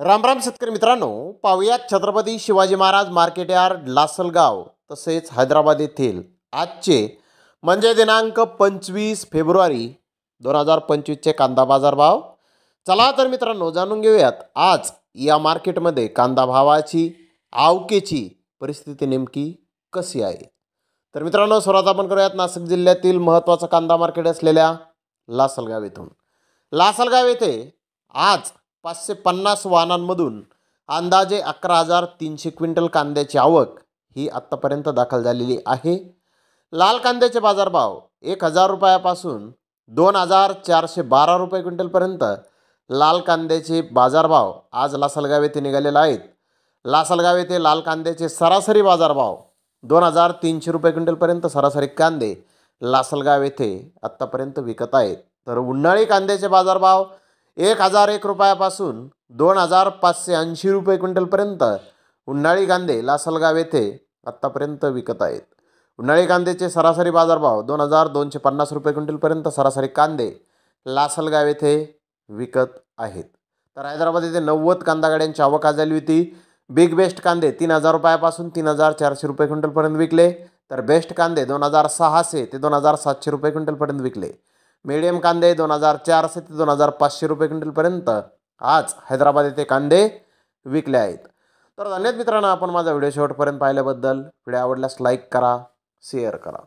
राम राम शेतकरी मित्रांनो, पाहुयात छत्रपती शिवाजी महाराज मार्केट यार्ड लासलगाव तसेच हैदराबाद येथील आजचे म्हणजे दिनांक 25 फेब्रुवारी 2025चे कांदा बाजार भाव. चला तर मित्रांनो, जाणून घेऊयात आज या मार्केटमध्ये कांदा भावाची आवकेची परिस्थिती नेमकी कशी आहे. तर मित्रांनो, सर्वात आपण करूयात नाशिक जिल्ह्यातील महत्त्वाचं कांदा मार्केट असलेल्या लासलगाव येथून. लासलगाव येथे आज 550 वाहनांमधून अंदाजे 11,300 क्विंटल कांद्याची आवक ही आत्तापर्यंत दाखल झालेली आहे. लाल कांद्याचे बाजारभाव 1,000 रुपयापासून 2,412 रुपये क्विंटलपर्यंत लाल कांद्याचे बाजारभाव आज लासलगाव येथे निघालेले आहेत. लासलगाव येथे लाल कांद्याचे सरासरी बाजारभाव 2,300 रुपये क्विंटलपर्यंत सरासरी कांदे लासलगाव येथे आत्तापर्यंत विकत आहेत. तर उन्हाळी कांद्याचे बाजारभाव 1,001 रुपयापासून 2,580 रुपये क्विंटलपर्यंत उन्हाळी कांदे लासलगाव येथे आत्तापर्यंत विकत आहेत. उन्हाळी कांद्याचे सरासरी बाजारभाव 2,250 रुपये क्विंटलपर्यंत सरासरी कांदे लासलगाव येथे विकत आहेत. तर हैदराबाद येथे 90 कांदा गाड्यांची आवक आज झाली होती. बिग बेस्ट कांदे 3,000 रुपयापासून 3,400 रुपये क्विंटलपर्यंत विकले. तर बेस्ट कांदे 2,600 ते 2,700 रुपये क्विंटलपर्यंत विकले. मीडियम कांदे 2,400 ते 2,500 रुपये क्विंटलपर्यंत आज हैदराबाद येथे कांदे विकले आहेत. तर धन्यवाद मित्रांनो, आपण माझा व्हिडिओ शेवटपर्यंत पाहिल्याबद्दल. व्हिडिओ आवडल्यास लाईक करा, शेअर करा.